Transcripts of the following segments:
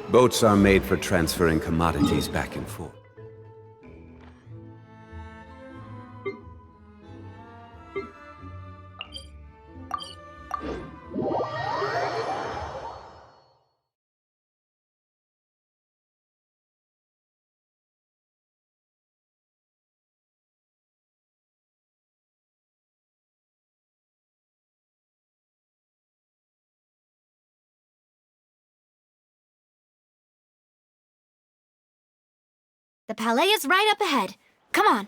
Boats are made for transferring commodities back and forth. The Palais is right up ahead. Come on.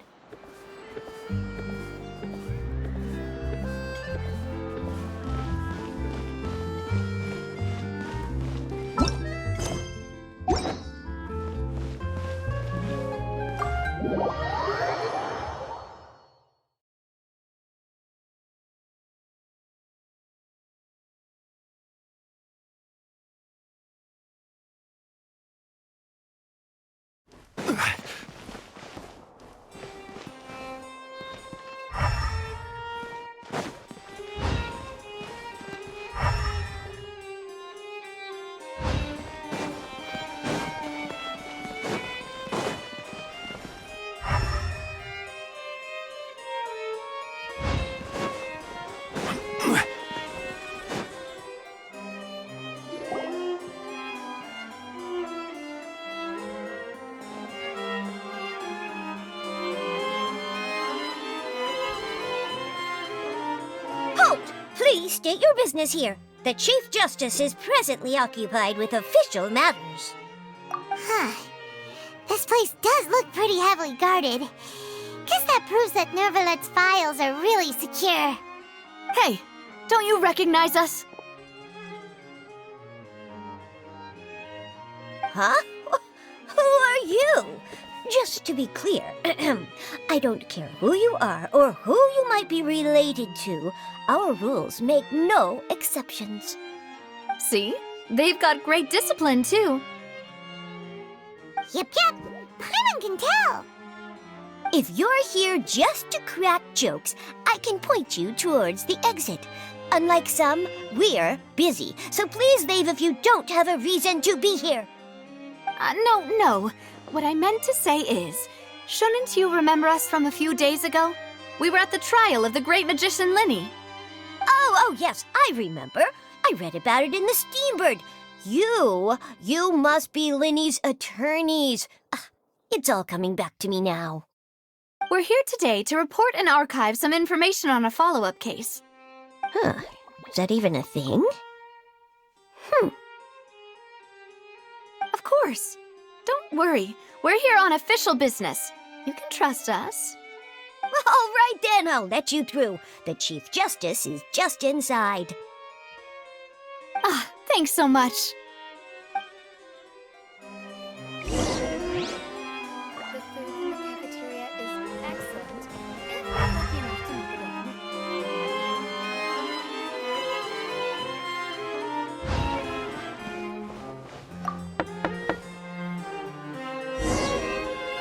Please state your business here. The Chief Justice is presently occupied with official matters. This place does look pretty heavily guarded. Guess that proves that Nervalet's files are really secure. Hey, don't you recognize us? Huh? Who are you? Just to be clear, I don't care who you are or who you might be related to. Our rules make no exceptions. See? They've got great discipline, too. Yep. Paimon can tell. If you're here just to crack jokes, I can point you towards the exit. Unlike some, we're busy, so please leave if you don't have a reason to be here. No. What I meant to say is, shouldn't you remember us from a few days ago? We were at the trial of the great magician Linny. Oh, yes, I remember. I read about it in the Steambird. You must be Linny's attorneys. It's all coming back to me now. We're here today to report and archive some information on a follow-up case. Huh, is that even a thing? Of course. Don't worry, we're here on official business. You can trust us. All right then, I'll let you through. The Chief Justice is just inside. Thanks so much. The food in the cafeteria is excellent. If you're lucky enough to make it in.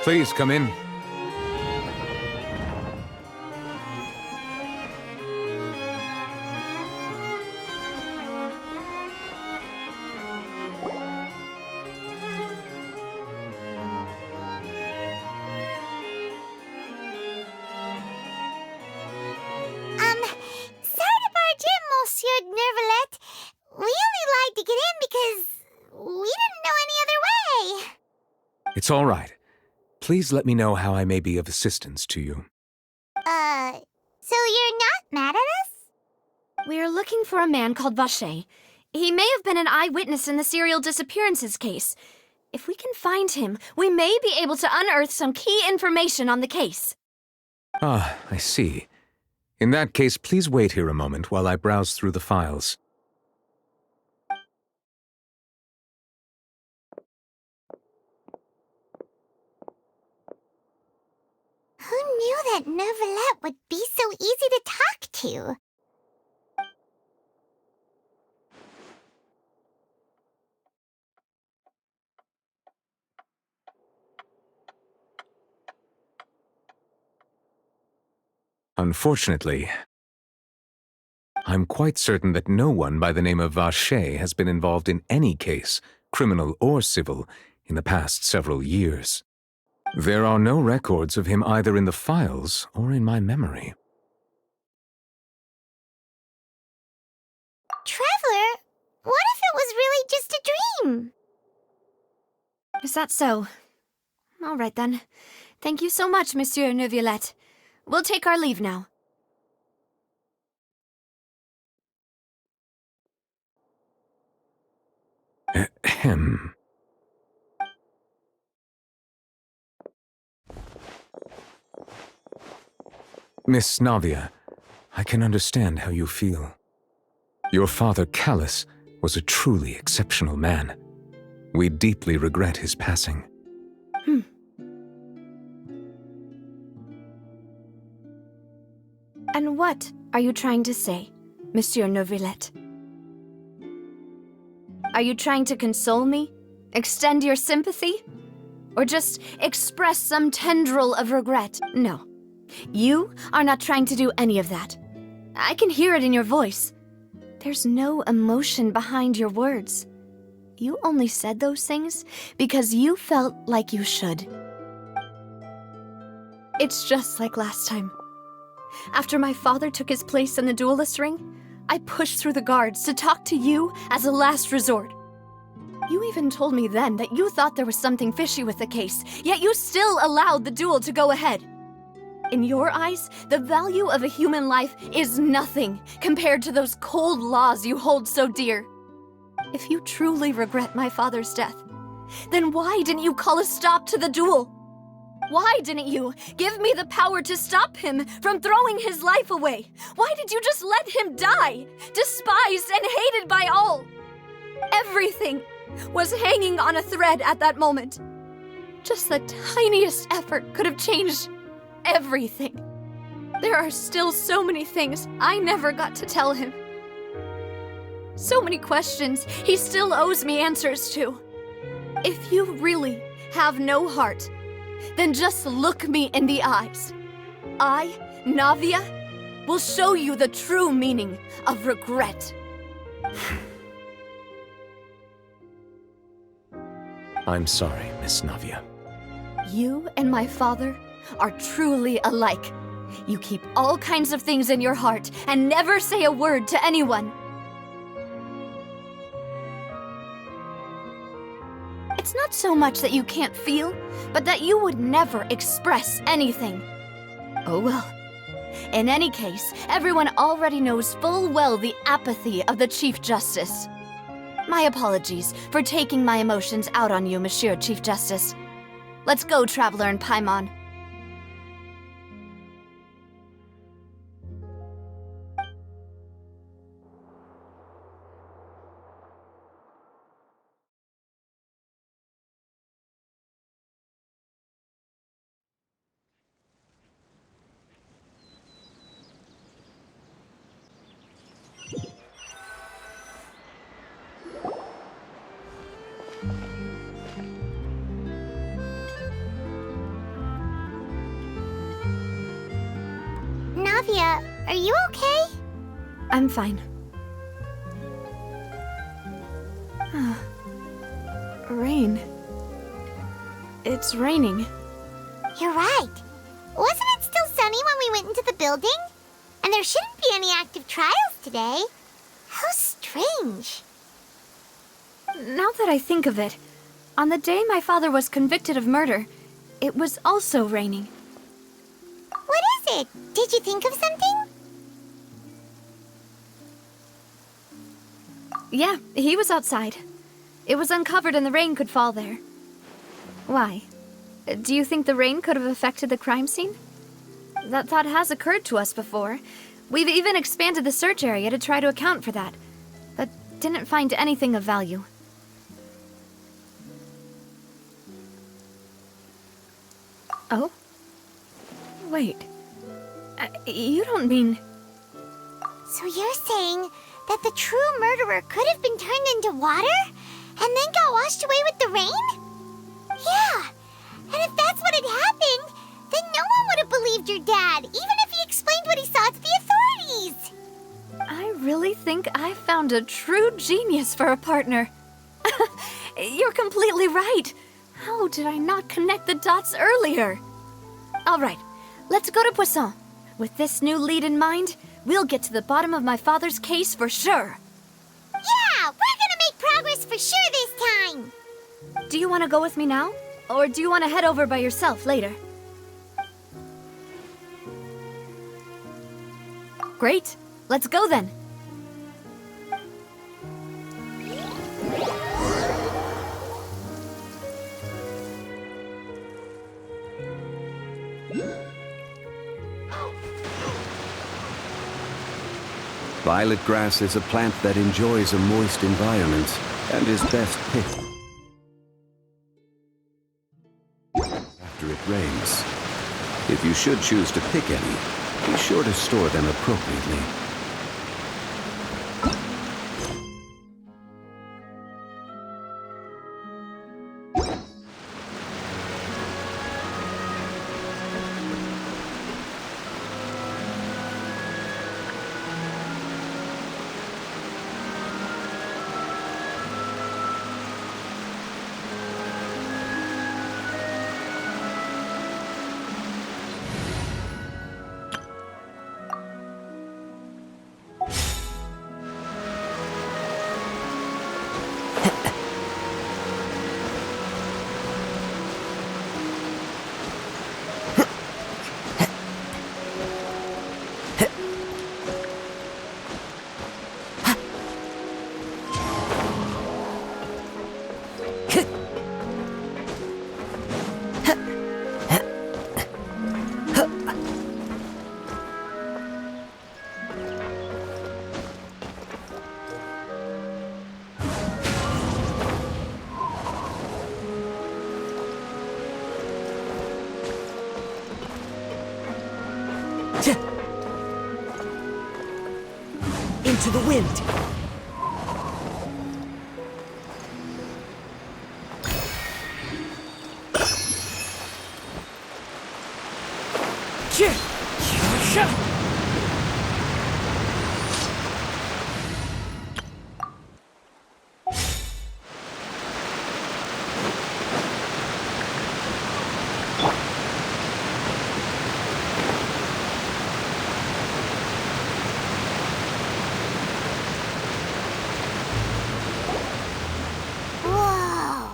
Please come in. Sorry to barge in, Monsieur Nervalet. We only lied to get in because we didn't know any other way. It's all right. Please let me know how I may be of assistance to you. So you're not mad at us? We're looking for a man called Vacher. He may have been an eyewitness in the serial disappearances case. If we can find him, we may be able to unearth some key information on the case. Ah, I see. In that case, please wait here a moment while I browse through the files. Who knew that Nervalet would be so easy to talk to? Unfortunately, I'm quite certain that no one by the name of Vacher has been involved in any case criminal or civil, in the past several years. There are no records of him either in the files or in my memory. Traveler, what if it was really just a dream? Is that so? All right, then. Thank you so much, Monsieur Neuvillette. We'll take our leave now. Ahem. Miss Navia, I can understand how you feel. Your father, Callus, was a truly exceptional man. We deeply regret his passing. And what are you trying to say, Monsieur Neuvillette? Are you trying to console me? Extend your sympathy? Or just express some tendril of regret? No. You are not trying to do any of that. I can hear it in your voice. There's no emotion behind your words. You only said those things because you felt like you should. It's just like last time. After my father took his place in the duelist ring, I pushed through the guards to talk to you as a last resort. You even told me then that you thought there was something fishy with the case, yet you still allowed the duel to go ahead. In your eyes, the value of a human life is nothing compared to those cold laws you hold so dear. If you truly regret my father's death, then why didn't you call a stop to the duel? Why didn't you give me the power to stop him from throwing his life away? Why did you just let him die, despised and hated by all? Everything was hanging on a thread at that moment. Just the tiniest effort could have changed everything. There are still so many things I never got to tell him. So many questions he still owes me answers to. If you really have no heart, then just look me in the eyes. I, Navia, will show you the true meaning of regret. I'm sorry, Miss Navia. You and my father are truly alike. You keep all kinds of things in your heart and never say a word to anyone. It's not so much that you can't feel, but that you would never express anything. Oh well. In any case, everyone already knows full well the apathy of the Chief Justice. My apologies for taking my emotions out on you, Monsieur Chief Justice. Let's go, Traveler and Paimon. Navia, are you okay? I'm fine. Rain. It's raining. You're right. Wasn't it still sunny when we went into the building? And there shouldn't be any active trials today. How strange. Now that I think of it, on the day my father was convicted of murder, it was also raining. What is it? Did you think of something? Yeah, he was outside. It was uncovered and the rain could fall there. Why? Do you think the rain could have affected the crime scene? That thought has occurred to us before. We've even expanded the search area to try to account for that, but didn't find anything of value. Oh? Wait. You don't mean... So you're saying that the true murderer could have been turned into water and then got washed away with the rain? Yeah. And if that's what had happened, then no one would have believed your dad, even if he explained what he saw to the authorities. I really think I found a true genius for a partner. you're completely right. How did I not connect the dots earlier? All right, let's go to Poisson. With this new lead in mind, we'll get to the bottom of my father's case for sure. Yeah, we're gonna make progress for sure this time. Do you want to go with me now? Or do you want to head over by yourself later? Great, let's go then. Violet grass is a plant that enjoys a moist environment and is best picked after it rains. If you should choose to pick any, be sure to store them appropriately. Into the wind. Whoa,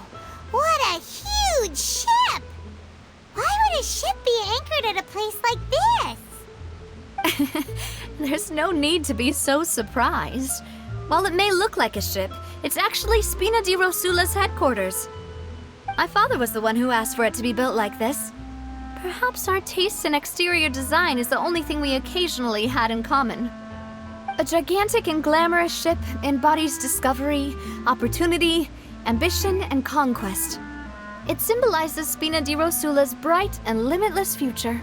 what a huge ship! Why would a ship be anchored at a place like this? There's no need to be so surprised. While it may look like a ship, it's actually Spina di Rosula's headquarters. My father was the one who asked for it to be built like this. Perhaps our taste in exterior design is the only thing we occasionally had in common. A gigantic and glamorous ship embodies discovery, opportunity, ambition, and conquest. It symbolizes Spina di Rosula's bright and limitless future.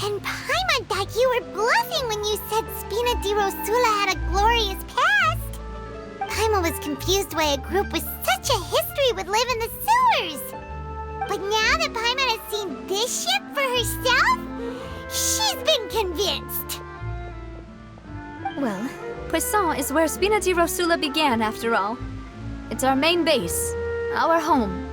And Paimon thought you were bluffing when you said Spina di Rosula had a glorious past. Paimon was confused why a group with such a history would live in the sewers. But now that Paimon has seen this ship for herself, she's been convinced. Well, Poisson is where Spina di Rosula began, after all. It's our main base, our home.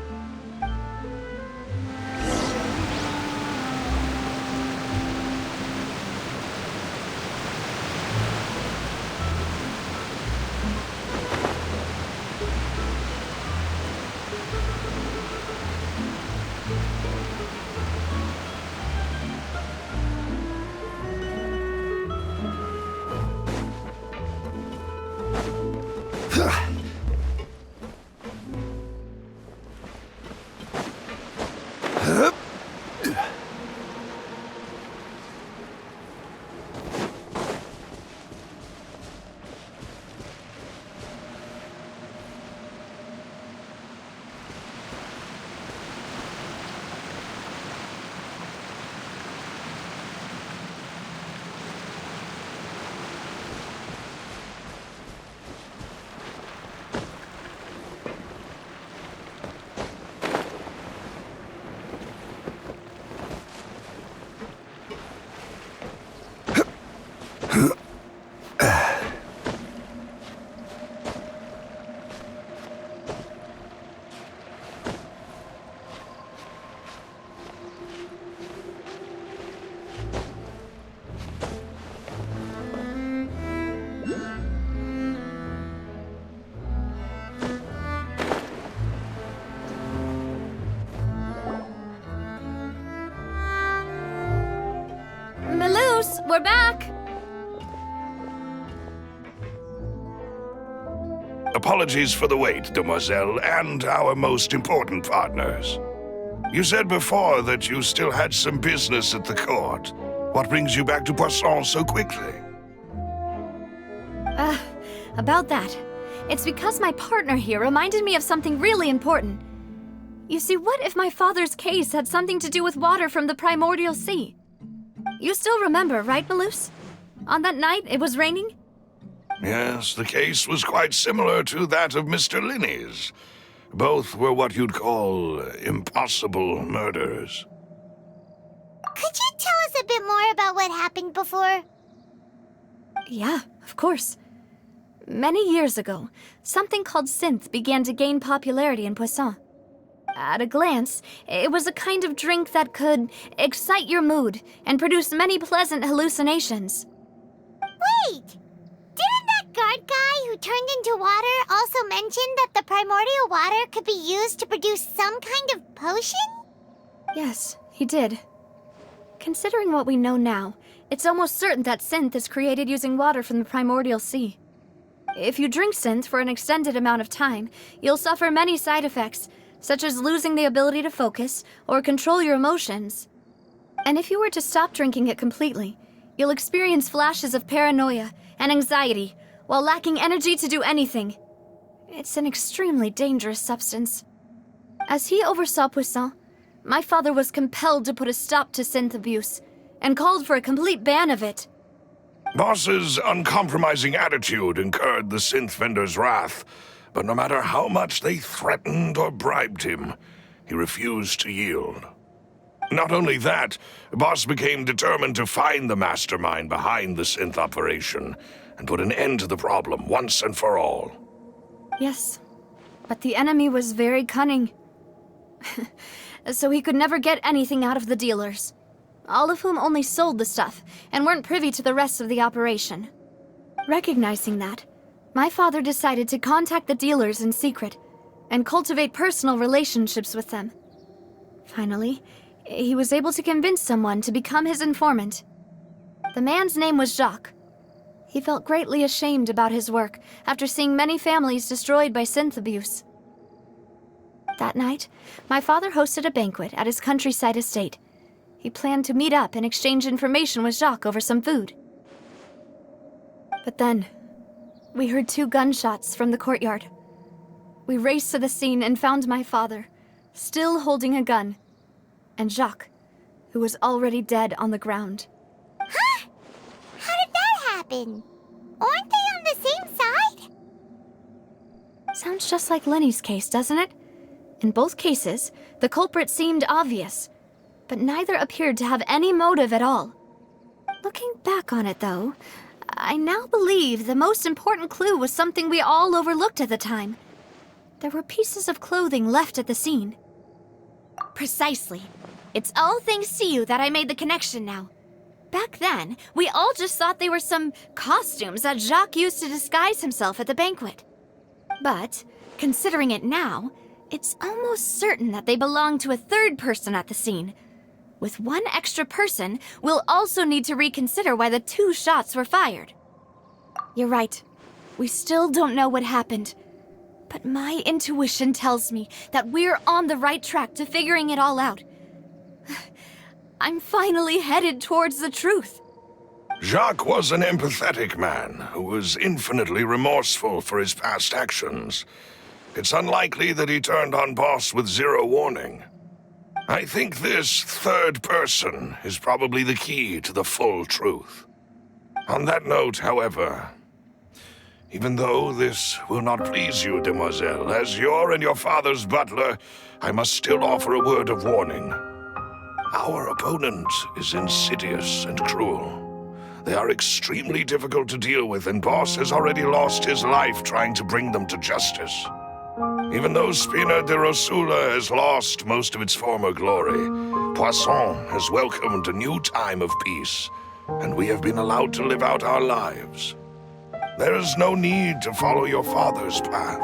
we're back! Apologies for the wait, demoiselle, and our most important partners. You said before that you still had some business at the court. What brings you back to Poisson so quickly? About that. It's because my partner here reminded me of something really important. You see, what if my father's case had something to do with water from the primordial sea? You still remember, right, Malus? On that night, it was raining? Yes, the case was quite similar to that of Mr. Linney's. Both were what you'd call impossible murders. Could you tell us a bit more about what happened before? Yeah, of course. Many years ago, something called synth began to gain popularity in Poisson. At a glance, it was a kind of drink that could excite your mood and produce many pleasant hallucinations. Wait! Didn't that guard guy who turned into water also mention that the primordial water could be used to produce some kind of potion? Yes, he did. Considering what we know now, it's almost certain that synth is created using water from the primordial sea. If you drink synth for an extended amount of time, you'll suffer many side effects, such as losing the ability to focus or control your emotions. And if you were to stop drinking it completely, you'll experience flashes of paranoia and anxiety while lacking energy to do anything. It's an extremely dangerous substance. As he oversaw Poisson, my father was compelled to put a stop to synth abuse and called for a complete ban of it. Boss's uncompromising attitude incurred the synth vendor's wrath, but no matter how much they threatened or bribed him, he refused to yield. Not only that, Boss became determined to find the mastermind behind the synth operation and put an end to the problem once and for all. Yes, but the enemy was very cunning. So he could never get anything out of the dealers, all of whom only sold the stuff and weren't privy to the rest of the operation. Recognizing that, my father decided to contact the dealers in secret and cultivate personal relationships with them. Finally, he was able to convince someone to become his informant. The man's name was Jacques. He felt greatly ashamed about his work after seeing many families destroyed by synth abuse. That night, my father hosted a banquet at his countryside estate. He planned to meet up and exchange information with Jacques over some food. But then, we heard 2 gunshots from the courtyard. We raced to the scene and found my father, still holding a gun, and Jacques, who was already dead on the ground. Huh? How did that happen? Aren't they on the same side? Sounds just like Lenny's case, doesn't it? In both cases, the culprit seemed obvious, but neither appeared to have any motive at all. Looking back on it, though, I now believe the most important clue was something we all overlooked at the time. There were pieces of clothing left at the scene. Precisely. It's all thanks to you that I made the connection now. Back then, we all just thought they were some costumes that Jacques used to disguise himself at the banquet. But, considering it now, it's almost certain that they belong to a third person at the scene. With one extra person, we'll also need to reconsider why the 2 shots were fired. You're right. We still don't know what happened. But my intuition tells me that we're on the right track to figuring it all out. I'm finally headed towards the truth. Jacques was an empathetic man who was infinitely remorseful for his past actions. It's unlikely that he turned on Boss with 0 warning. I think this third person is probably the key to the full truth. On that note, however, even though this will not please you, demoiselle, as your and your father's butler, I must still offer a word of warning. Our opponent is insidious and cruel. They are extremely difficult to deal with, and Boss has already lost his life trying to bring them to justice. Even though Spina de Rosula has lost most of its former glory, Poisson has welcomed a new time of peace, and we have been allowed to live out our lives. There is no need to follow your father's path.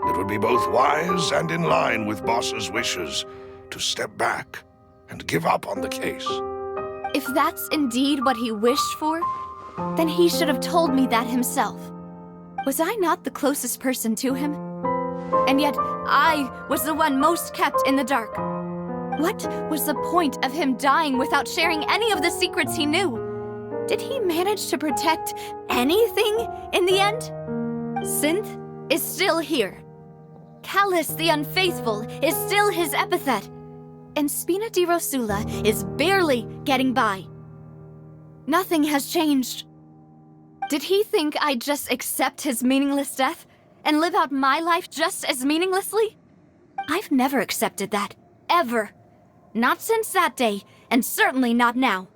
It would be both wise and in line with Boss's wishes to step back and give up on the case. If that's indeed what he wished for, then he should have told me that himself. Was I not the closest person to him? And yet, I was the one most kept in the dark. What was the point of him dying without sharing any of the secrets he knew? Did he manage to protect anything in the end? Synth is still here. Callus the Unfaithful is still his epithet. And Spina di Rosula is barely getting by. Nothing has changed. Did he think I'd just accept his meaningless death and live out my life just as meaninglessly? I've never accepted that, ever. Not since that day, and certainly not now.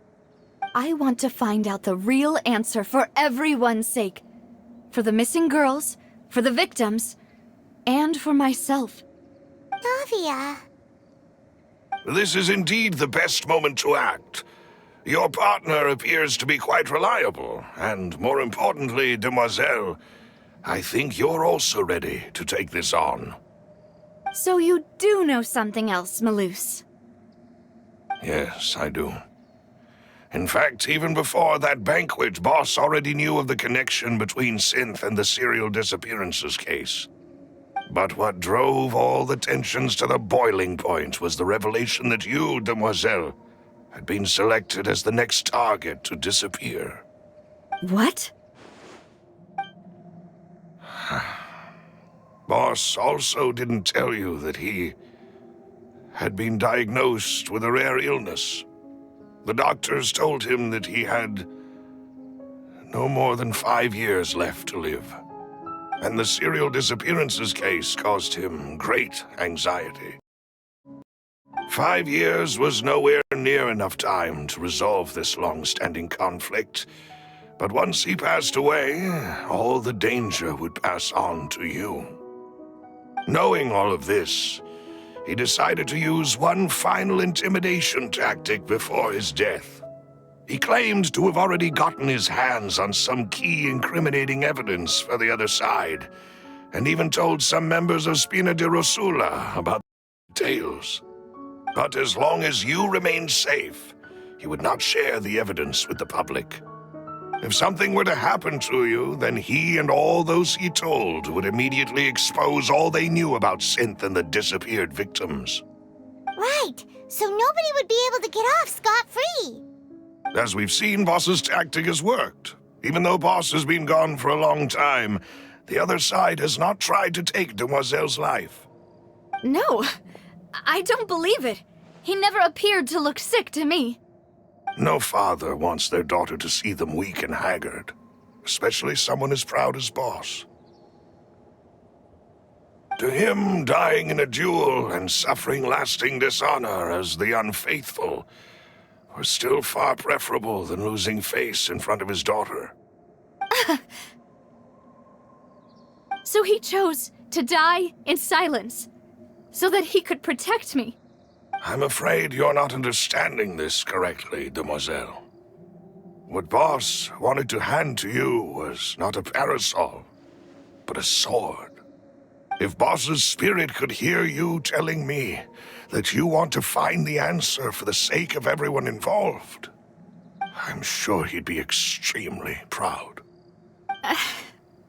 I want to find out the real answer for everyone's sake. For the missing girls, for the victims, and for myself. Navia. This is indeed the best moment to act. Your partner appears to be quite reliable, and more importantly, Demoiselle, I think you're also ready to take this on. So you do know something else, Malus? Yes, I do. In fact, even before that banquet, Boss already knew of the connection between Synth and the serial disappearances case. But what drove all the tensions to the boiling point was the revelation that you, Demoiselle, had been selected as the next target to disappear. What? Boss also didn't tell you that he had been diagnosed with a rare illness. The doctors told him that he had no more than 5 years left to live. And the serial disappearances case caused him great anxiety. 5 years was nowhere near enough time to resolve this long-standing conflict. But once he passed away, all the danger would pass on to you. Knowing all of this, he decided to use one final intimidation tactic before his death. He claimed to have already gotten his hands on some key incriminating evidence for the other side, and even told some members of Spina di Rosula about the details. But as long as you remained safe, he would not share the evidence with the public. If something were to happen to you, then he and all those he told would immediately expose all they knew about Synth and the disappeared victims. Right, so nobody would be able to get off scot-free. As we've seen, Boss's tactic has worked. Even though Boss has been gone for a long time, the other side has not tried to take Demoiselle's life. No, I don't believe it. He never appeared to look sick to me. No father wants their daughter to see them weak and haggard, especially someone as proud as Boss. To him, dying in a duel and suffering lasting dishonor as the Unfaithful were still far preferable than losing face in front of his daughter. So he chose to die in silence, so that he could protect me. I'm afraid you're not understanding this correctly, Demoiselle. What Boss wanted to hand to you was not a parasol, but a sword. If Boss's spirit could hear you telling me that you want to find the answer for the sake of everyone involved, I'm sure he'd be extremely proud.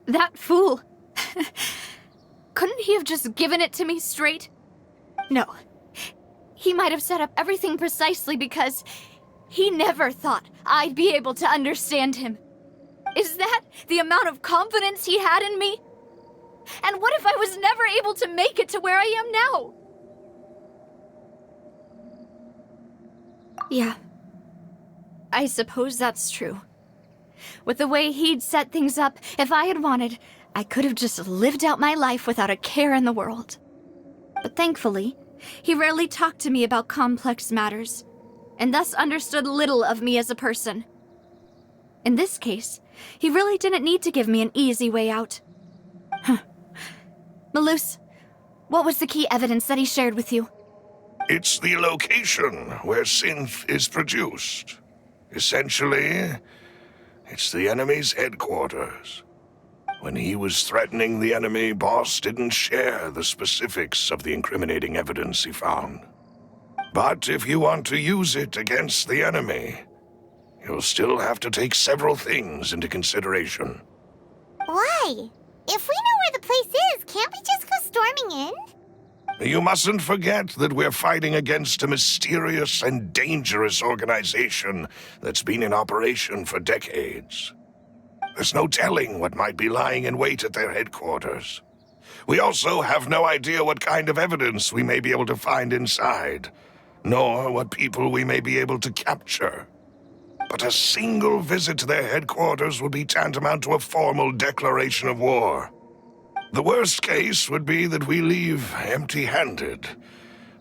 That fool. Couldn't he have just given it to me straight? No. He might have set up everything precisely because he never thought I'd be able to understand him. Is that the amount of confidence he had in me? And what if I was never able to make it to where I am now? Yeah. I suppose that's true. With the way he'd set things up, if I had wanted, I could have just lived out my life without a care in the world. But thankfully, he rarely talked to me about complex matters, and thus understood little of me as a person. In this case, he really didn't need to give me an easy way out. Malus, what was the key evidence that he shared with you? It's the location where Synth is produced. Essentially, it's the enemy's headquarters. When he was threatening the enemy, Boss didn't share the specifics of the incriminating evidence he found. But if you want to use it against the enemy, you'll still have to take several things into consideration. Why? If we know where the place is, can't we just go storming in? You mustn't forget that we're fighting against a mysterious and dangerous organization that's been in operation for decades. There's no telling what might be lying in wait at their headquarters. We also have no idea what kind of evidence we may be able to find inside, nor what people we may be able to capture. But a single visit to their headquarters would be tantamount to a formal declaration of war. The worst case would be that we leave empty-handed,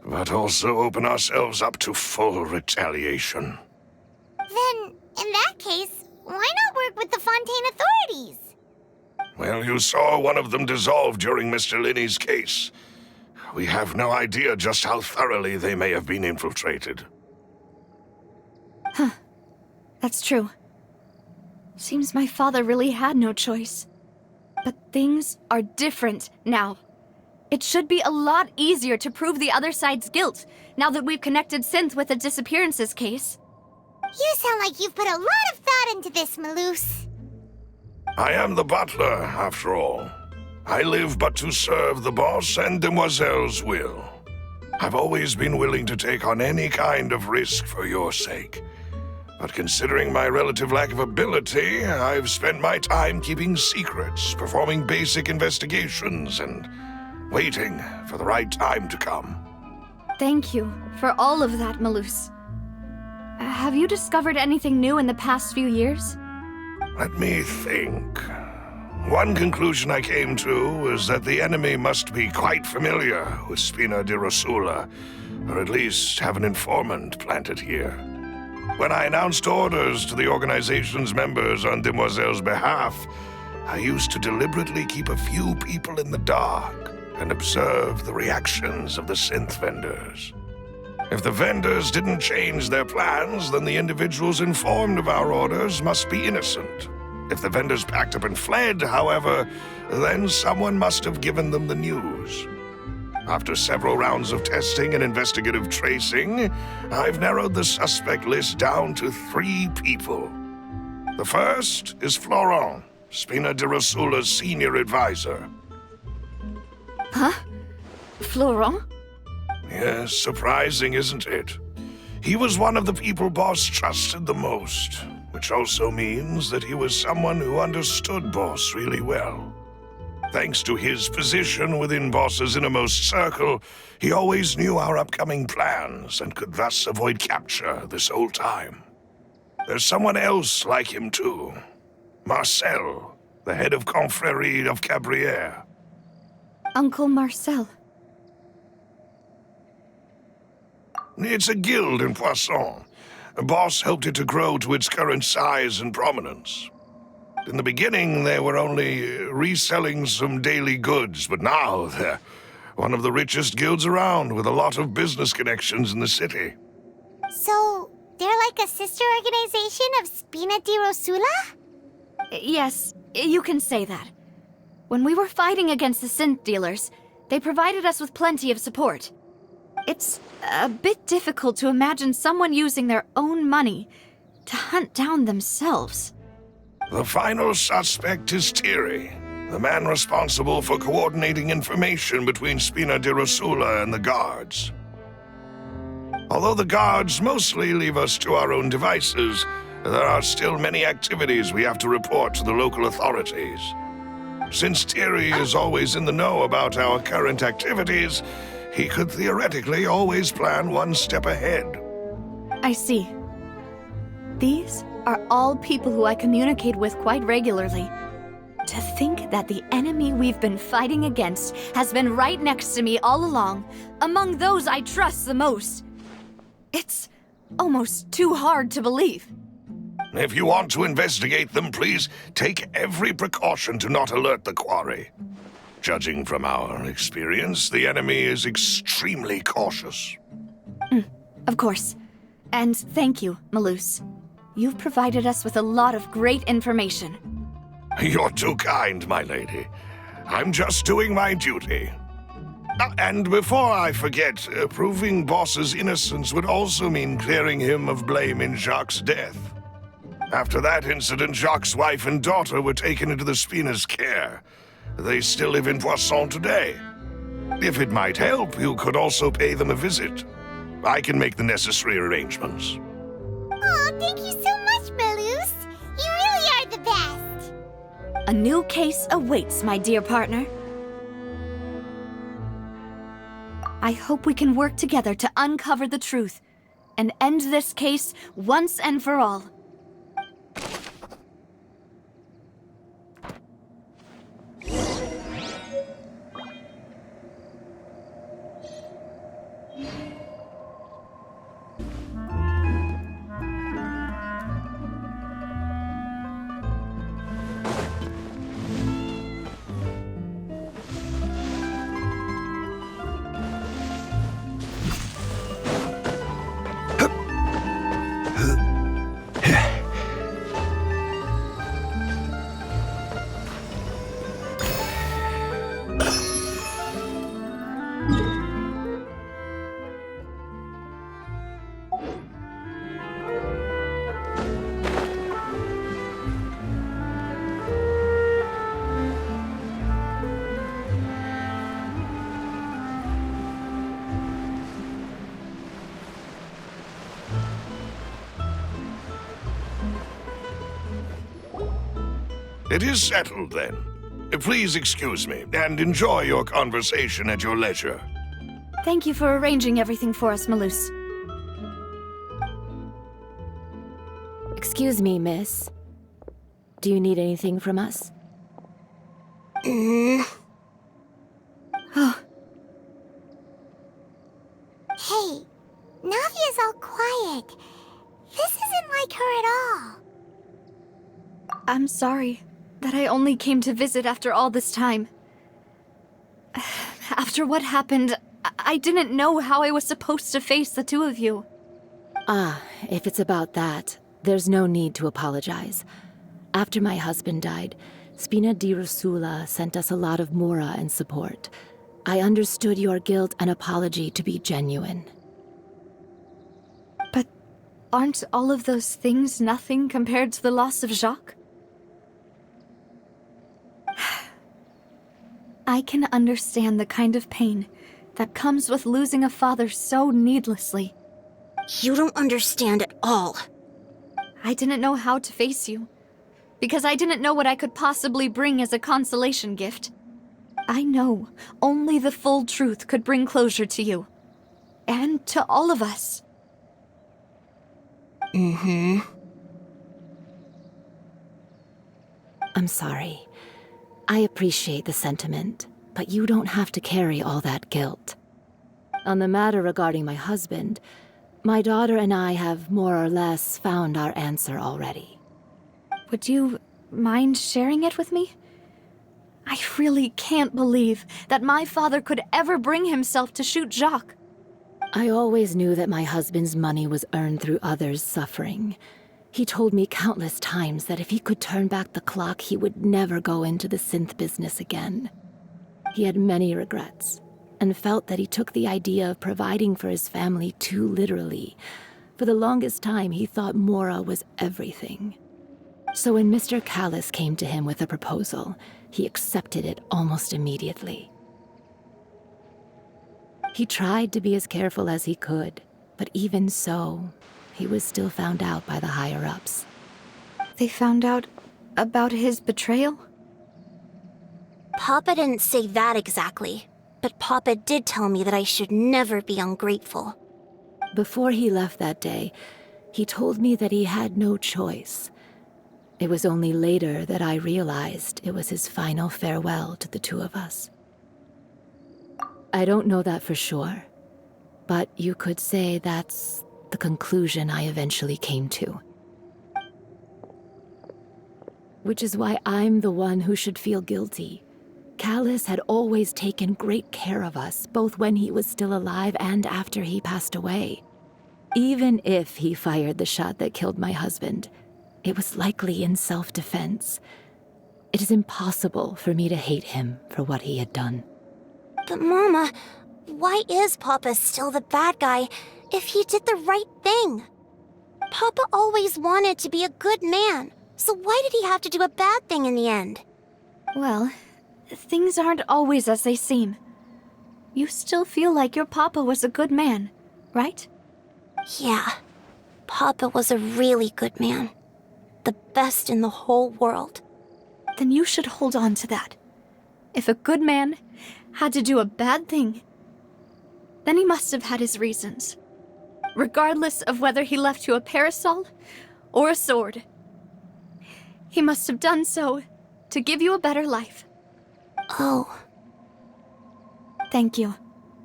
but also open ourselves up to full retaliation. Then, in that case, why not work with the Fontaine authorities? Well, you saw one of them dissolve during Mr. Linney's case. We have no idea just how thoroughly they may have been infiltrated. That's true. Seems my father really had no choice. But things are different now. It should be a lot easier to prove the other side's guilt, now that we've connected Synth with the disappearances case. You sound like you've put a lot of thought into this, Maloose. I am the butler, after all. I live but to serve the boss and Demoiselle's will. I've always been willing to take on any kind of risk for your sake. But considering my relative lack of ability, I've spent my time keeping secrets, performing basic investigations, and waiting for the right time to come. Thank you for all of that, Maloose. Have you discovered anything new in the past few years? Let me think. One conclusion I came to is that the enemy must be quite familiar with Spina di Rosula, or at least have an informant planted here. When I announced orders to the organization's members on Demoiselle's behalf, I used to deliberately keep a few people in the dark and observe the reactions of the synth vendors. If the vendors didn't change their plans, then the individuals informed of our orders must be innocent. If the vendors packed up and fled, however, then someone must have given them the news. After several rounds of testing and investigative tracing, I've narrowed the suspect list down to 3 people. The first is Florent, Spina di Rosula's senior advisor. Huh? Florent? Yes, surprising, isn't it? He was one of the people Boss trusted the most, which also means that he was someone who understood Boss really well. Thanks to his position within Boss's innermost circle, he always knew our upcoming plans and could thus avoid capture this whole time. There's someone else like him too. Marcel, the head of Confrérie of Cabrières. Uncle Marcel. It's a guild in Poisson. Boss helped it to grow to its current size and prominence. In the beginning, they were only reselling some daily goods, but now they're one of the richest guilds around with a lot of business connections in the city. So, they're like a sister organization of Spina di Rosula? Yes, you can say that. When we were fighting against the synth dealers, they provided us with plenty of support. It's a bit difficult to imagine someone using their own money to hunt down themselves. The final suspect is Thierry, the man responsible for coordinating information between Spina di Rosula and the guards. Although the guards mostly leave us to our own devices, there are still many activities we have to report to the local authorities. Since Thierry is always in the know about our current activities, he could theoretically always plan one step ahead. I see. These are all people who I communicate with quite regularly. To think that the enemy we've been fighting against has been right next to me all along, among those I trust the most. It's almost too hard to believe. If you want to investigate them, please take every precaution to not alert the quarry. Judging from our experience, the enemy is extremely cautious. Of course. And thank you, Maloose. You've provided us with a lot of great information. You're too kind, my lady. I'm just doing my duty. And before I forget, proving Boss's innocence would also mean clearing him of blame in Jacques' death. After that incident, Jacques' wife and daughter were taken into the Spina's care. They still live in Poisson today. If it might help, you could also pay them a visit. I can make the necessary arrangements. Oh, thank you so much, Malus. You really are the best. A new case awaits, my dear partner. I hope we can work together to uncover the truth and end this case once and for all. It is settled, then. Please excuse me, and enjoy your conversation at your leisure. Thank you for arranging everything for us, Malus. Excuse me, miss. Do you need anything from us? Hey, Navia's all quiet. This isn't like her at all. I'm sorry that I only came to visit after all this time. After what happened, I didn't know how I was supposed to face the two of you. Ah, if it's about that, there's no need to apologize. After my husband died, Spina di Rusula sent us a lot of mora and support. I understood your guilt and apology to be genuine. But aren't all of those things nothing compared to the loss of Jacques? I can understand the kind of pain that comes with losing a father so needlessly. You don't understand at all. I didn't know how to face you, because I didn't know what I could possibly bring as a consolation gift. I know only the full truth could bring closure to you, and to all of us. I'm sorry. I appreciate the sentiment, but you don't have to carry all that guilt. On the matter regarding my husband, my daughter and I have more or less found our answer already. Would you mind sharing it with me? I really can't believe that my father could ever bring himself to shoot Jacques. I always knew that my husband's money was earned through others' suffering. He told me countless times that if he could turn back the clock, he would never go into the synth business again. He had many regrets, and felt that he took the idea of providing for his family too literally. For the longest time, he thought Mora was everything. So when Mr. Callis came to him with a proposal, he accepted it almost immediately. He tried to be as careful as he could, but even so, he was still found out by the higher-ups. They found out about his betrayal? Papa didn't say that exactly, but Papa did tell me that I should never be ungrateful. Before he left that day, he told me that he had no choice. It was only later that I realized it was his final farewell to the two of us. I don't know that for sure, but you could say that's the conclusion I eventually came to. Which is why I'm the one who should feel guilty. Callis had always taken great care of us, both when he was still alive and after he passed away. Even if he fired the shot that killed my husband, it was likely in self-defense. It is impossible for me to hate him for what he had done. But Mama, why is Papa still the bad guy if he did the right thing? Papa always wanted to be a good man, so why did he have to do a bad thing in the end? Well, things aren't always as they seem. You still feel like your papa was a good man, right? Yeah, Papa was a really good man. The best in the whole world. Then you should hold on to that. If a good man had to do a bad thing, then he must have had his reasons. Regardless of whether he left you a parasol or a sword. He must have done so to give you a better life. Oh. Thank you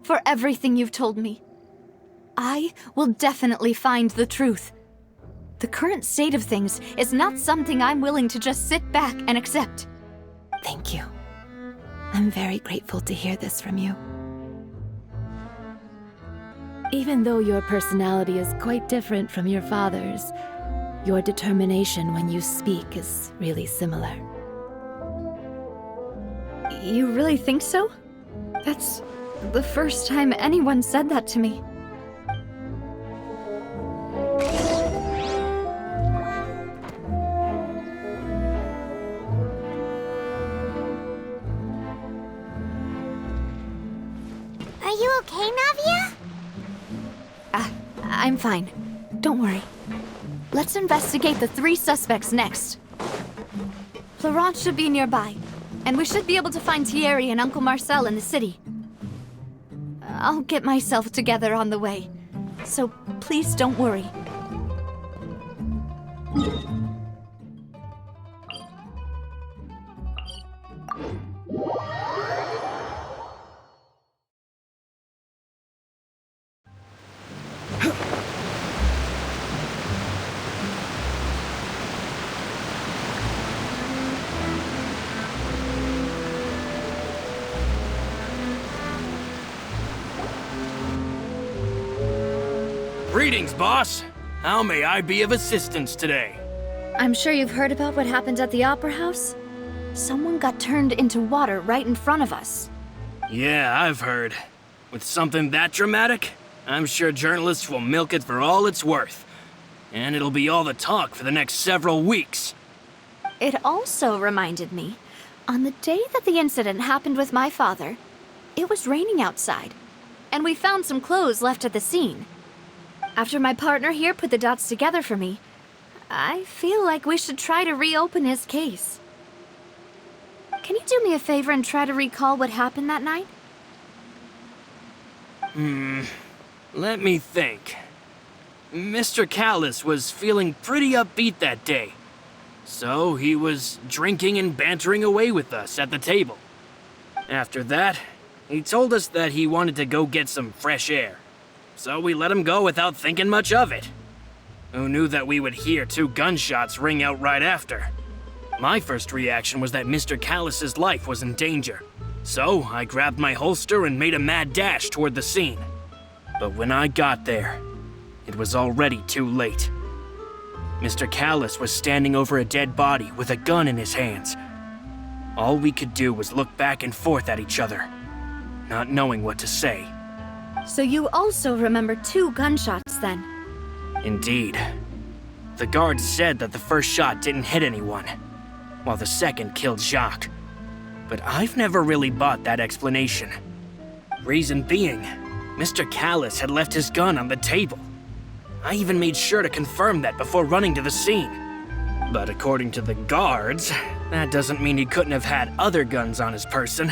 for everything you've told me. I will definitely find the truth. The current state of things is not something I'm willing to just sit back and accept. Thank you. I'm very grateful to hear this from you. Even though your personality is quite different from your father's, your determination when you speak is really similar. You really think so? That's the first time anyone said that to me. Are you okay, Navia? I'm fine. Don't worry. Let's investigate the 3 suspects next. Florence should be nearby, and we should be able to find Thierry and Uncle Marcel in the city. I'll get myself together on the way, so please don't worry. Greetings, boss. How may I be of assistance today? I'm sure you've heard about what happened at the Opera House. Someone got turned into water right in front of us. Yeah, I've heard. With something that dramatic, I'm sure journalists will milk it for all it's worth. And it'll be all the talk for the next several weeks. It also reminded me, on the day that the incident happened with my father, it was raining outside, and we found some clothes left at the scene. After my partner here put the dots together for me, I feel like we should try to reopen his case. Can you do me a favor and try to recall what happened that night? Let me think. Mr. Callis was feeling pretty upbeat that day. So he was drinking and bantering away with us at the table. After that, he told us that he wanted to go get some fresh air. So we let him go without thinking much of it. Who knew that we would hear 2 gunshots ring out right after? My first reaction was that Mr. Callis's life was in danger. So I grabbed my holster and made a mad dash toward the scene. But when I got there, it was already too late. Mr. Callis was standing over a dead body with a gun in his hands. All we could do was look back and forth at each other, not knowing what to say. So you also remember 2 gunshots then? Indeed. The guards said that the first shot didn't hit anyone, while the second killed Jacques. But I've never really bought that explanation. Reason being, Mr. Callis had left his gun on the table. I even made sure to confirm that before running to the scene. But according to the guards, that doesn't mean he couldn't have had other guns on his person.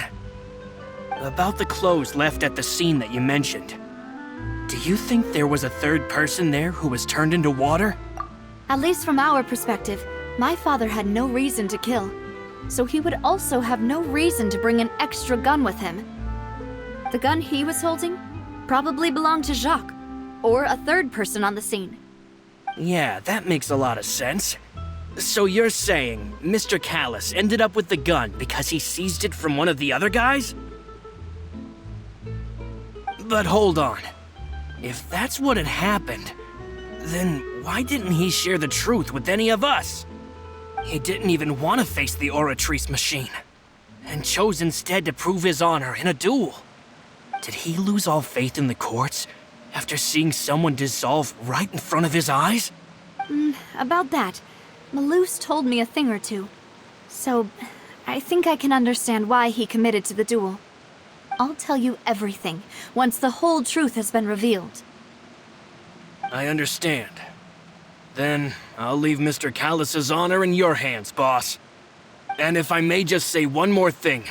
About the clothes left at the scene that you mentioned, do you think there was a 3rd person there who was turned into water? At least from our perspective, my father had no reason to kill, so he would also have no reason to bring an extra gun with him. The gun he was holding probably belonged to Jacques, or a 3rd person on the scene. Yeah, that makes a lot of sense. So you're saying Mr. Callis ended up with the gun because he seized it from one of the other guys? But hold on. If that's what had happened, then why didn't he share the truth with any of us? He didn't even want to face the Oratrice machine, and chose instead to prove his honor in a duel. Did he lose all faith in the courts after seeing someone dissolve right in front of his eyes? About that, Maloose told me a thing or two. So, I think I can understand why he committed to the duel. I'll tell you everything once the whole truth has been revealed. I understand. Then I'll leave Mr. Callus's honor in your hands, boss. And if I may just say one more thing.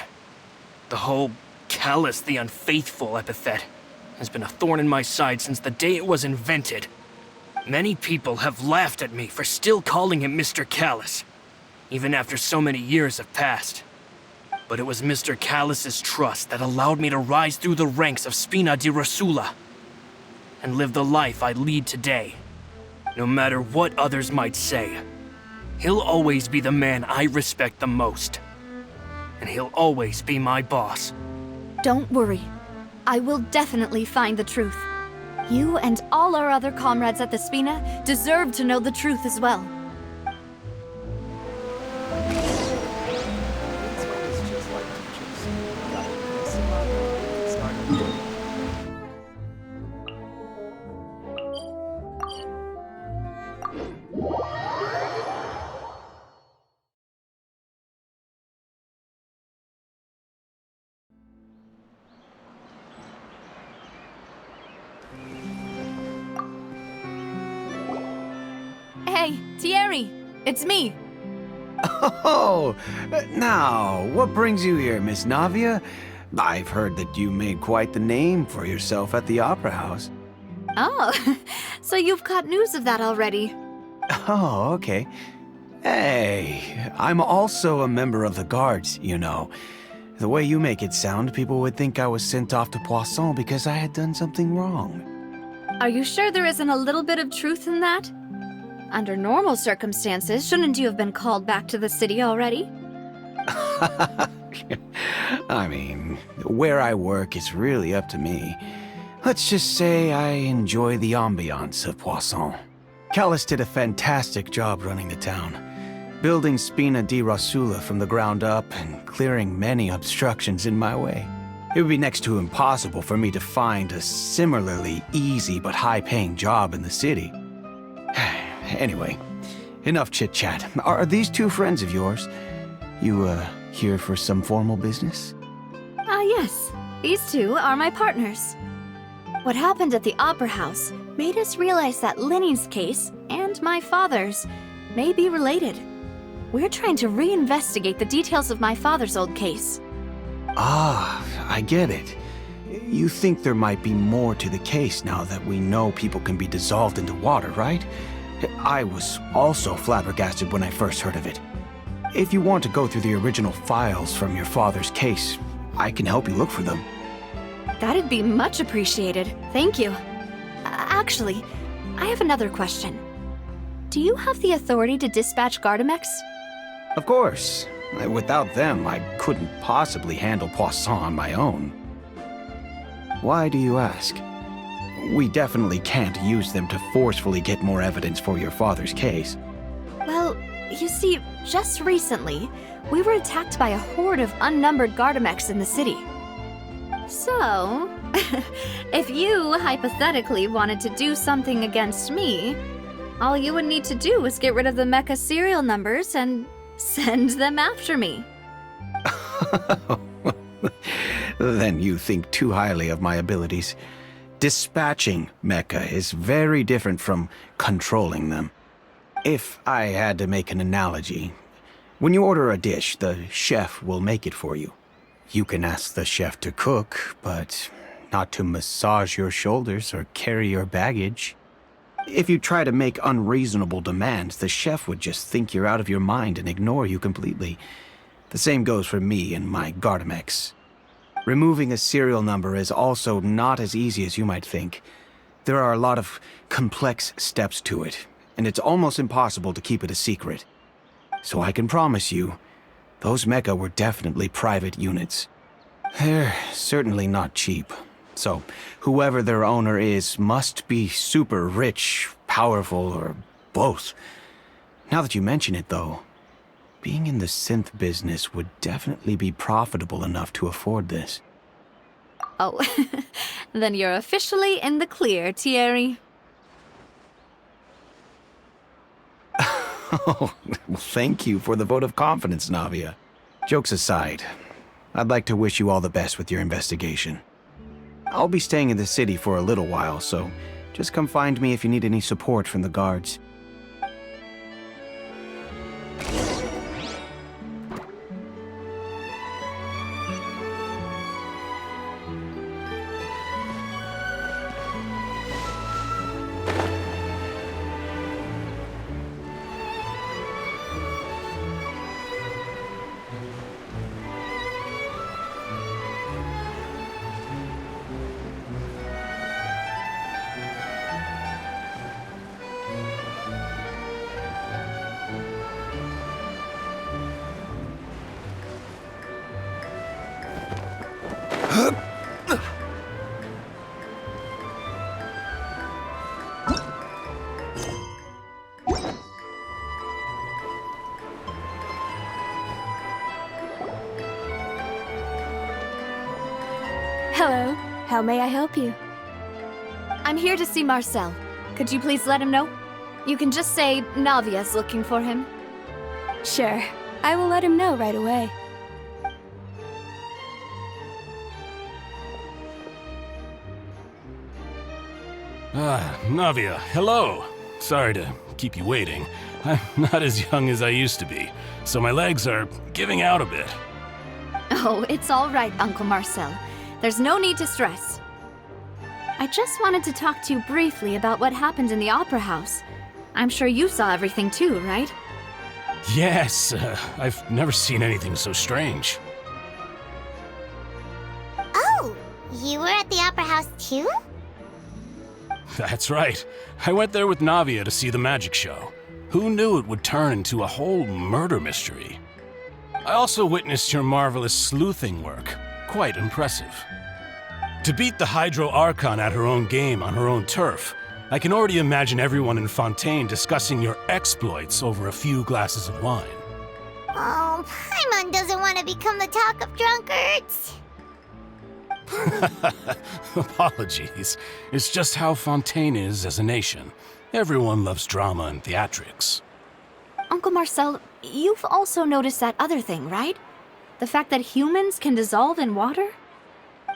The whole Callus the Unfaithful epithet has been a thorn in my side since the day it was invented. Many people have laughed at me for still calling him Mr. Callus, even after so many years have passed. But it was Mr. Callus's trust that allowed me to rise through the ranks of Spina di Rosula and live the life I lead today. No matter what others might say, he'll always be the man I respect the most. And he'll always be my boss. Don't worry. I will definitely find the truth. You and all our other comrades at the Spina deserve to know the truth as well. Hey, Thierry! It's me! Oh, now, what brings you here, Miss Navia? I've heard that you made quite the name for yourself at the Opera House. Oh, so you've caught news of that already. Oh, okay. Hey, I'm also a member of the Guards, you know. The way you make it sound, people would think I was sent off to Poisson because I had done something wrong. Are you sure there isn't a little bit of truth in that? Under normal circumstances, shouldn't you have been called back to the city already? I mean, where I work is really up to me. Let's just say I enjoy the ambiance of Poisson. Callus did a fantastic job running the town, building Spina di Rosula from the ground up and clearing many obstructions in my way. It would be next to impossible for me to find a similarly easy but high-paying job in the city. Anyway, enough chit-chat. Are these two friends of yours? You, here for some formal business? Yes. These two are my partners. What happened at the Opera House made us realize that Linny's case and my father's may be related. We're trying to reinvestigate the details of my father's old case. Ah, I get it. You think there might be more to the case now that we know people can be dissolved into water, right? I was also flabbergasted when I first heard of it. If you want to go through the original files from your father's case, I can help you look for them. That'd be much appreciated. Thank you. Actually, I have another question. Do you have the authority to dispatch Gardamex? Of course. Without them, I couldn't possibly handle Poisson on my own. Why do you ask? We definitely can't use them to forcefully get more evidence for your father's case. Well, you see, just recently, we were attacked by a horde of unnumbered Gardamex in the city. So, if you hypothetically wanted to do something against me, all you would need to do is get rid of the mecha serial numbers and send them after me. Then you think too highly of my abilities. Dispatching mecha is very different from controlling them. If I had to make an analogy, when you order a dish, the chef will make it for you. You can ask the chef to cook, but not to massage your shoulders or carry your baggage. If you try to make unreasonable demands, the chef would just think you're out of your mind and ignore you completely. The same goes for me and my Gardamex. Removing a serial number is also not as easy as you might think. There are a lot of complex steps to it, and it's almost impossible to keep it a secret. So I can promise you, those mecha were definitely private units. They're certainly not cheap. So, whoever their owner is must be super rich, powerful, or both. Now that you mention it, though, being in the synth business would definitely be profitable enough to afford this. Oh, then you're officially in the clear, Thierry. Oh, well, thank you for the vote of confidence, Navia. Jokes aside, I'd like to wish you all the best with your investigation. I'll be staying in the city for a little while, so just come find me if you need any support from the guards. Hello. How may I help you? I'm here to see Marcel. Could you please let him know? You can just say Navia's looking for him. Sure. I will let him know right away. Navia, hello. Sorry to keep you waiting. I'm not as young as I used to be, so my legs are giving out a bit. Oh, it's all right, Uncle Marcel. There's no need to stress. I just wanted to talk to you briefly about what happened in the Opera House. I'm sure you saw everything too, right? Yes, I've never seen anything so strange. Oh, you were at the Opera House too? That's right. I went there with Navia to see the magic show. Who knew it would turn into a whole murder mystery? I also witnessed your marvelous sleuthing work. Quite impressive. To beat the Hydro Archon at her own game on her own turf, I can already imagine everyone in Fontaine discussing your exploits over a few glasses of wine. Oh, Paimon doesn't want to become the talk of drunkards. Apologies. It's just how Fontaine is as a nation. Everyone loves drama and theatrics. Uncle Marcel, you've also noticed that other thing, right? The fact that humans can dissolve in water?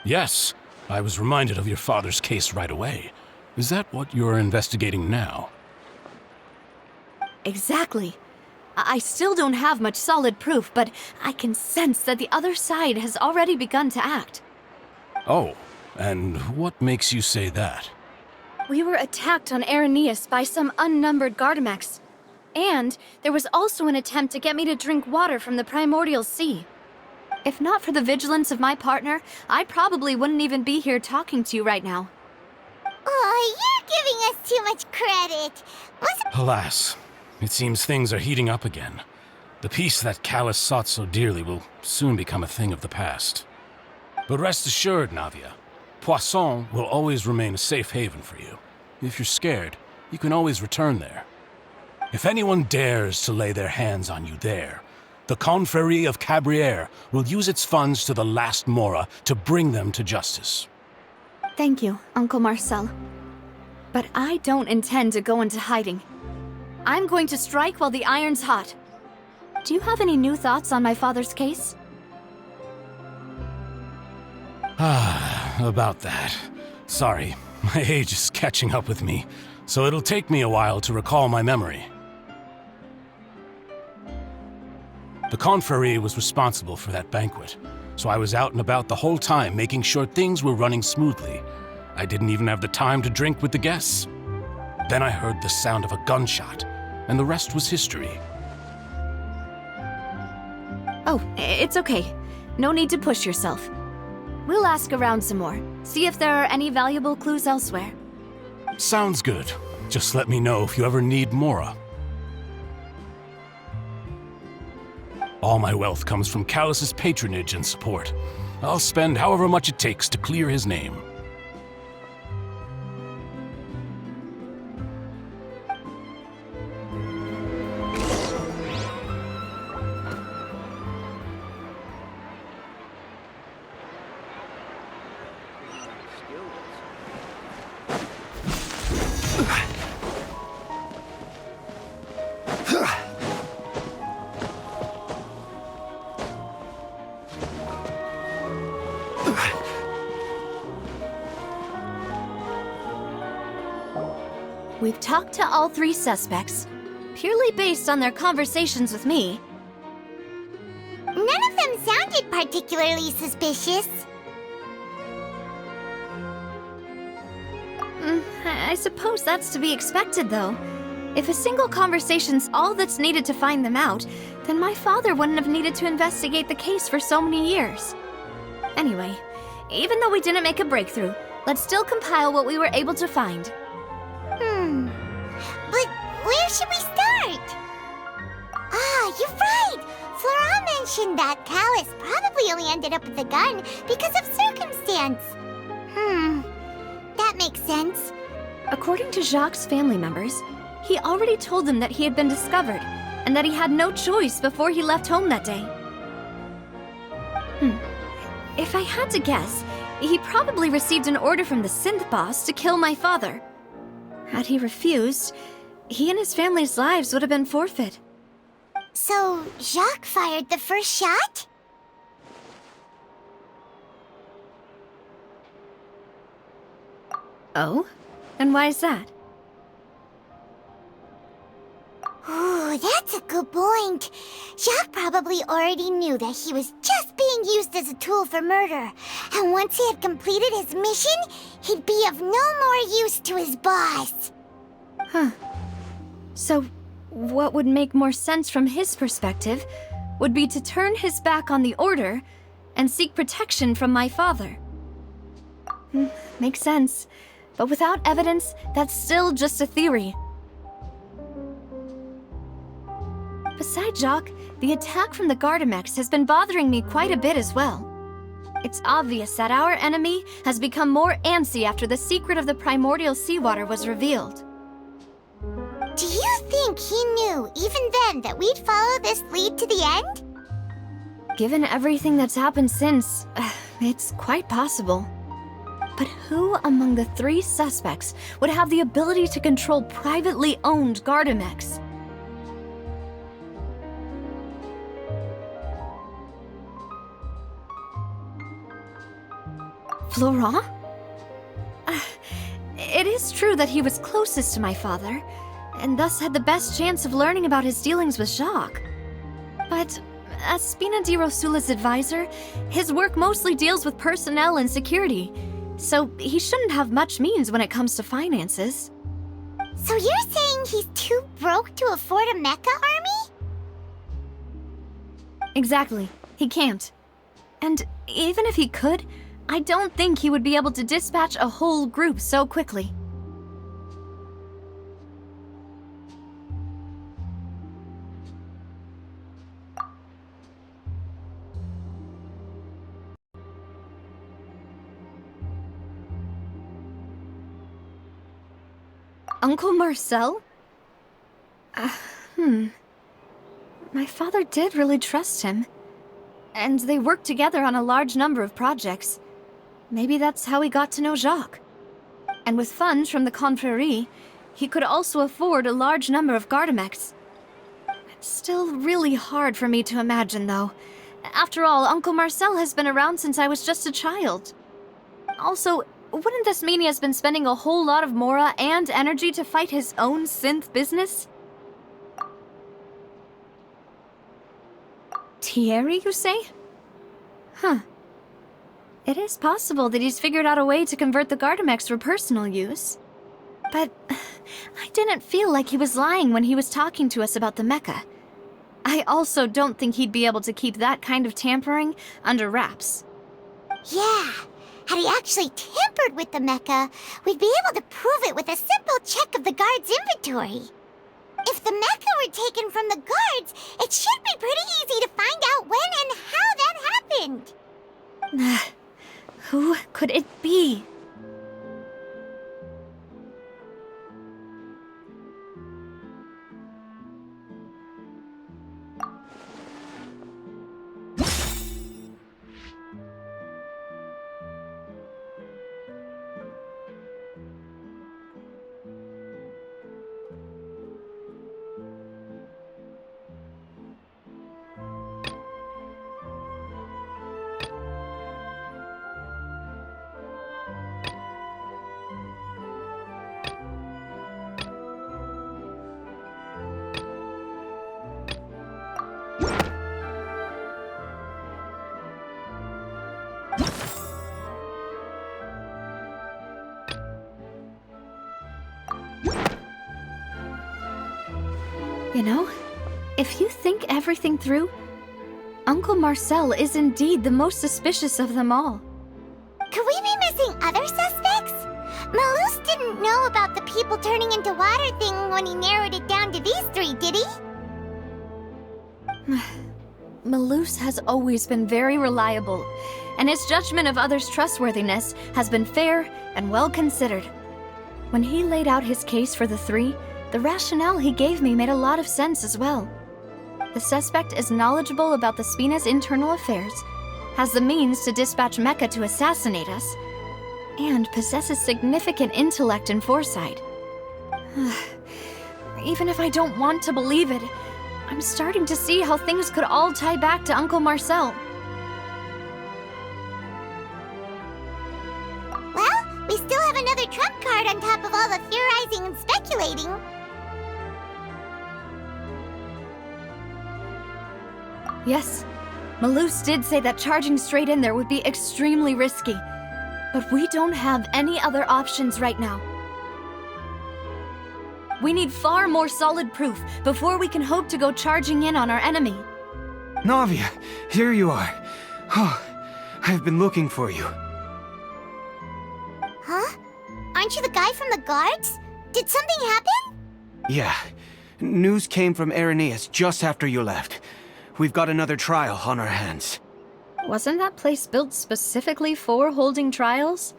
Yes, I was reminded of your father's case right away. Is that what you're investigating now? Exactly. I still don't have much solid proof, but I can sense that the other side has already begun to act. Oh, and what makes you say that? We were attacked on Araneus by some unnumbered Gardamex. And there was also an attempt to get me to drink water from the primordial sea. If not for the vigilance of my partner, I probably wouldn't even be here talking to you right now. Oh, you're giving us too much credit. Alas, it seems things are heating up again. The peace that Callus sought so dearly will soon become a thing of the past. But rest assured, Navia, Poisson will always remain a safe haven for you. If you're scared, you can always return there. If anyone dares to lay their hands on you there, the Confrérie of Cabrières will use its funds to the last Mora to bring them to justice. Thank you, Uncle Marcel. But I don't intend to go into hiding. I'm going to strike while the iron's hot. Do you have any new thoughts on my father's case? About that. Sorry, my age is catching up with me, so it'll take me a while to recall my memory. The Confrérie was responsible for that banquet, so I was out and about the whole time making sure things were running smoothly. I didn't even have the time to drink with the guests. Then I heard the sound of a gunshot, and the rest was history. Oh, it's okay. No need to push yourself. We'll ask around some more, see if there are any valuable clues elsewhere. Sounds good. Just let me know if you ever need Mora. All my wealth comes from Callus's patronage and support. I'll spend however much it takes to clear his name. We've talked to all three suspects, purely based on their conversations with me. None of them sounded particularly suspicious. I suppose that's to be expected, though. If a single conversation's all that's needed to find them out, then my father wouldn't have needed to investigate the case for so many years. Anyway, even though we didn't make a breakthrough, let's still compile what we were able to find. But where should we start? Ah, you're right! Flora mentioned that Callus probably only ended up with the gun because of circumstance. That makes sense. According to Jacques' family members, he already told them that he had been discovered, and that he had no choice before he left home that day. If I had to guess, he probably received an order from the synth boss to kill my father. Had he refused, he and his family's lives would have been forfeit. So, Jacques fired the first shot? Oh? And why is that? Ooh, that's a good point. Jacques probably already knew that he was just being used as a tool for murder. And once he had completed his mission, he'd be of no more use to his boss. So, what would make more sense from his perspective would be to turn his back on the Order and seek protection from my father. Makes sense. But without evidence, that's still just a theory. Besides Jacques, the attack from the Gardamex has been bothering me quite a bit as well. It's obvious that our enemy has become more antsy after the secret of the primordial seawater was revealed. Do you think he knew, even then, that we'd follow this lead to the end? Given everything that's happened since, it's quite possible. But who among the three suspects would have the ability to control privately owned Gardamex? Florent? It is true that he was closest to my father, and thus had the best chance of learning about his dealings with Jacques. But as Spina di Rosula's advisor, his work mostly deals with personnel and security, so he shouldn't have much means when it comes to finances. So you're saying he's too broke to afford a mecha army? Exactly. He can't. And even if he could, I don't think he would be able to dispatch a whole group so quickly. Uncle Marcel? My father did really trust him. And they worked together on a large number of projects. Maybe that's how he got to know Jacques. And with funds from the Confrérie, he could also afford a large number of Gardamex. It's still really hard for me to imagine, though. After all, Uncle Marcel has been around since I was just a child. Also, wouldn't this mean he has been spending a whole lot of mora and energy to fight his own synth business? Thierry, you say? It is possible that he's figured out a way to convert the Gardamex for personal use. But I didn't feel like he was lying when he was talking to us about the mecha. I also don't think he'd be able to keep that kind of tampering under wraps. Yeah. Had he actually tampered with the mecha, we'd be able to prove it with a simple check of the guard's inventory. If the mecha were taken from the guards, it should be pretty easy to find out when and how that happened. Who could it be? You know, if you think everything through, Uncle Marcel is indeed the most suspicious of them all. Could we be missing other suspects? Malus didn't know about the people turning into water thing when he narrowed it down to these three, did he? Malus has always been very reliable, and his judgment of others' trustworthiness has been fair and well considered. When he laid out his case for the three, the rationale he gave me made a lot of sense as well. The suspect is knowledgeable about the Spina's internal affairs, has the means to dispatch Mecha to assassinate us, and possesses significant intellect and foresight. Even if I don't want to believe it, I'm starting to see how things could all tie back to Uncle Marcel. Well, we still have another trump card on top of all the theorizing and speculating. Yes, Malus did say that charging straight in there would be extremely risky, but we don't have any other options right now. We need far more solid proof before we can hope to go charging in on our enemy. Navia, here you are. Oh, I've been looking for you. Huh? Aren't you the guy from the guards? Did something happen? Yeah. News came from Irenaeus just after you left. We've got another trial on our hands. Wasn't that place built specifically for holding trials?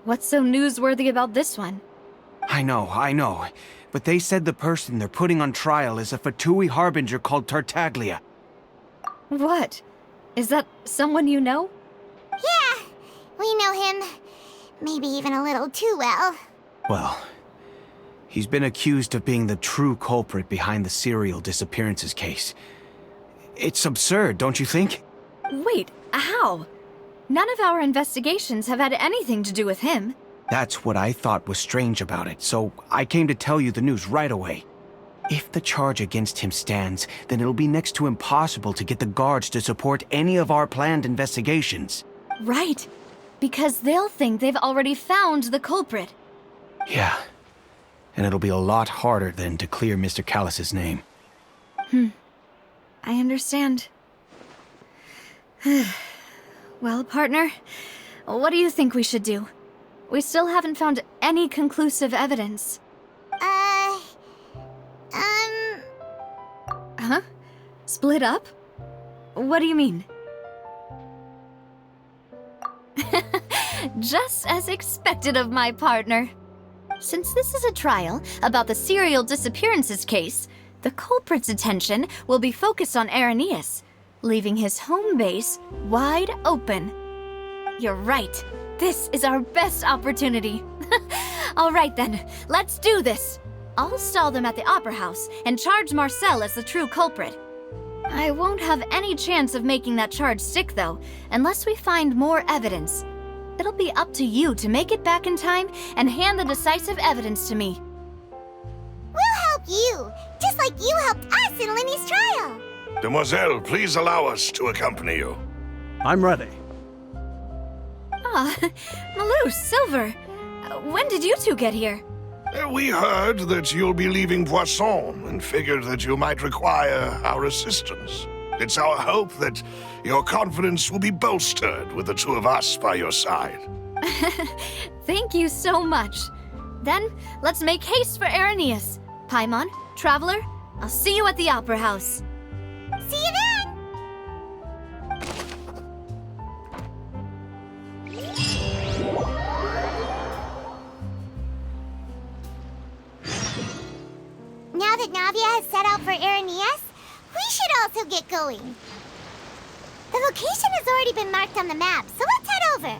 What's so newsworthy about this one? I know. But they said the person they're putting on trial is a Fatui harbinger called Tartaglia. What? Is that someone you know? Yeah, we know him. Maybe even a little too well. Well, he's been accused of being the true culprit behind the serial disappearances case. It's absurd, don't you think? Wait, how? None of our investigations have had anything to do with him. That's what I thought was strange about it, so I came to tell you the news right away. If the charge against him stands, then it'll be next to impossible to get the guards to support any of our planned investigations. Right, because they'll think they've already found the culprit. Yeah, and it'll be a lot harder then to clear Mr. Callus's name. I understand. Well, partner, what do you think we should do? We still haven't found any conclusive evidence. Huh? Split up? What do you mean? Just as expected of my partner. Since this is a trial about the serial disappearances case, the culprit's attention will be focused on Irenaeus, leaving his home base wide open. You're right. This is our best opportunity. All right then, let's do this. I'll stall them at the Opera House and charge Marcel as the true culprit. I won't have any chance of making that charge stick, though, unless we find more evidence. It'll be up to you to make it back in time and hand the decisive evidence to me. We'll help you, just like you helped us in Linny's trial. Demoiselle, please allow us to accompany you. I'm ready. Malus, Silver, when did you two get here? We heard that you'll be leaving Poisson and figured that you might require our assistance. It's our hope that your confidence will be bolstered with the two of us by your side. Thank you so much. Then, let's make haste for Irenaeus. Paimon, Traveler, I'll see you at the Opera House. See you then! Now that Navia has set out for Irenaeus, we should also get going. The location has already been marked on the map, so let's head over.